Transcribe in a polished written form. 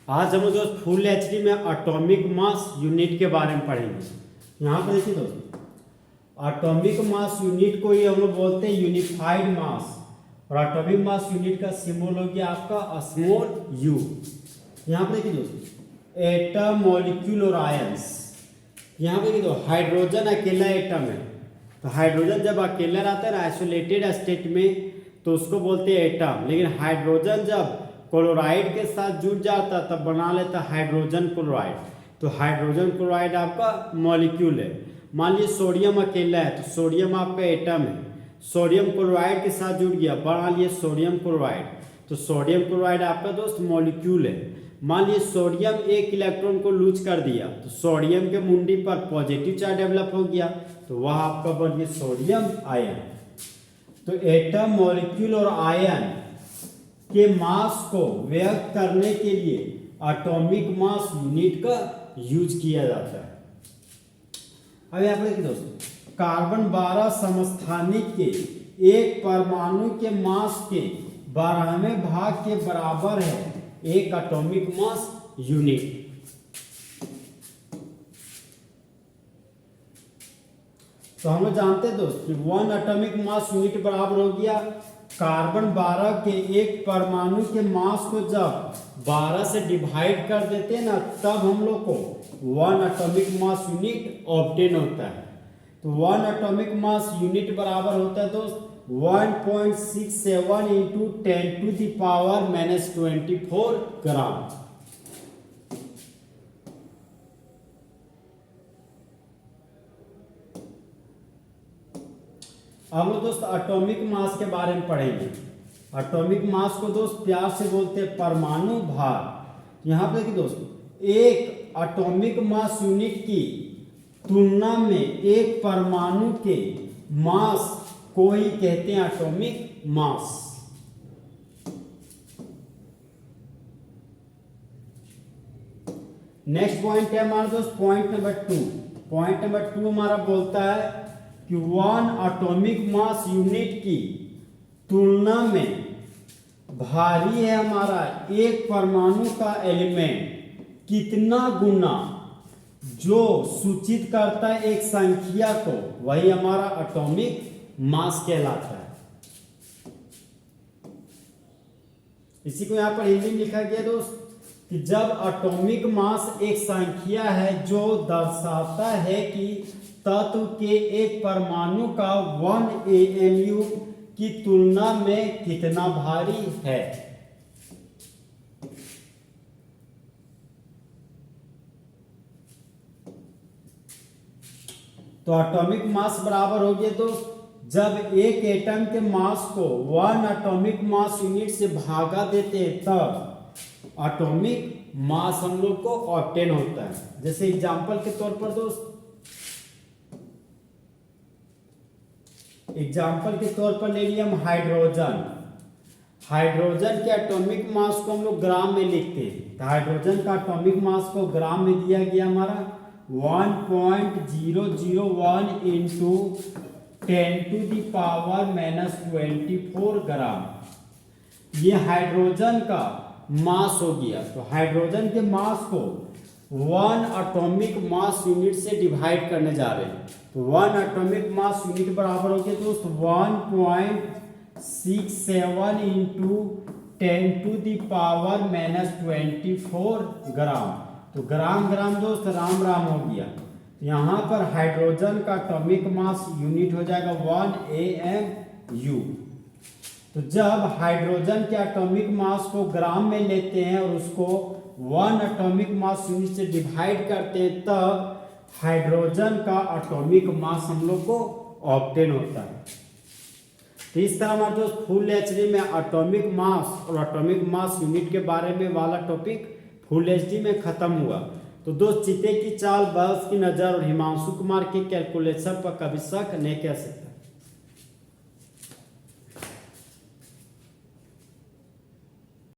आज हम दोस्त फुल एचडी में एटॉमिक मास यूनिट के बारे में पढ़ेंगे। यहाँ पर देखिए दोस्त, एटॉमिक मास यूनिट को ही हम लोग बोलते हैं यूनिफाइड मास, और एटॉमिक मास यूनिट का सिंबल हो गया आपका स्मॉल यू। यहाँ पर देखिए दोस्त, एटम, मॉलिक्यूल और आयंस। यहाँ पे देखिए दोस्त, हाइड्रोजन अकेला एटम है, तो हाइड्रोजन जब अकेला रहता है ना आइसोलेटेड स्टेट में तो उसको बोलते हैं एटम। लेकिन हाइड्रोजन जब क्लोराइड के साथ जुड़ जाता तब बना लेता हाइड्रोजन क्लोराइड, तो हाइड्रोजन क्लोराइड आपका मॉलिक्यूल है। मान लीजिए सोडियम अकेला है तो सोडियम आपका एटम है, सोडियम क्लोराइड के साथ जुड़ गया बना लिए सोडियम क्लोराइड, तो सोडियम क्लोराइड आपका दोस्त मॉलिक्यूल है। मान लीजिए सोडियम एक इलेक्ट्रॉन को लूज कर दिया तो सोडियम के मुंडी पर पॉजिटिव चार्ज डेवलप हो गया, तो वह आपका बन गया सोडियम आयन। तो एटम, मॉलिक्यूल और आयन के मास को व्यक्त करने के लिए एटॉमिक मास यूनिट का यूज किया जाता है। अब यहाँ पर देखिए दोस्तों, कार्बन 12 समस्थानिक के एक परमाणु के मास के 12वें भाग के बराबर है एक एटॉमिक मास यूनिट। तो हम लोग जानते हैं दोस्त कि 1 एटॉमिक मास यूनिट बराबर हो गया कार्बन 12 के एक परमाणु के मास को जब 12 से डिवाइड कर देते हैं ना तब हम लोग को 1 एटॉमिक मास यूनिट ऑब्टेन होता है। तो 1 एटॉमिक मास यूनिट बराबर होता है दोस्त 1.67 इंटू 10⁻⁻24 ग्राम। अब लोग दोस्त एटॉमिक मास के बारे में पढ़ेंगे। एटॉमिक मास को दोस्त प्यार से बोलते हैं परमाणु भार। यहाँ पे देखिए दोस्त, एक एटॉमिक मास यूनिट की तुलना में एक परमाणु के मास को ही कहते हैं एटॉमिक मास। नेक्स्ट पॉइंट है हमारा दोस्त पॉइंट नंबर 2। पॉइंट नंबर 2 हमारा बोलता है कि 1 एटॉमिक मास यूनिट की तुलना में भारी है हमारा एक परमाणु का एलिमेंट कितना गुना, जो सूचित करता है एक संख्या को, वही हमारा एटॉमिक मास कहलाता है। इसी को यहां पर हिंदी में लिखा गया दोस्त कि जब एटॉमिक मास एक संख्या है जो दर्शाता है कि तत्व के एक परमाणु का 1 AMU की तुलना में कितना भारी है। तो एटॉमिक मास बराबर हो गया दोस्त, जब एक एटम के मास को 1 एटॉमिक मास यूनिट से भागा देते हैं तब एटॉमिक मास हम लोग को ऑब्टेन होता है। जैसे एग्जांपल के तौर पर दोस्त, एग्जाम्पल के तौर पर ले लिया हम हाइड्रोजन। हाइड्रोजन के एटॉमिक मास को हम लोग ग्राम में लिखते हैं, तो हाइड्रोजन का एटॉमिक मास को ग्राम में दिया गया हमारा 1.001 इंटू 10⁻⁻24 ग्राम। ये हाइड्रोजन का मास हो गया। तो हाइड्रोजन के मास को 1 एटॉमिक मास यूनिट से डिवाइड करने जा रहे हैं, तो 1 एटॉमिक मास यूनिट बराबर हो गया दोस्त 1.67 इंटू 10⁻⁻24 ग्राम। तो ग्राम ग्राम दोस्त राम राम हो गया। यहाँ पर हाइड्रोजन का एटॉमिक मास यूनिट हो जाएगा 1 AMU। तो जब हाइड्रोजन के एटॉमिक मास को ग्राम में लेते हैं और उसको 1 एटॉमिक मास यूनिट से डिवाइड करते हैं तब हाइड्रोजन का एटॉमिक मास हम लोग को ऑब्टेन होता है। तो इस तरह हमारे दोस्त फुल एचडी में एटॉमिक मास और एटॉमिक मास यूनिट के बारे में वाला टॉपिक फुल एचडी में खत्म हुआ। तो दोस्त चीते की चाल, बस की नजर और हिमांशु कुमार के कैलकुलेशन पर कभी शक नहीं कर सकता।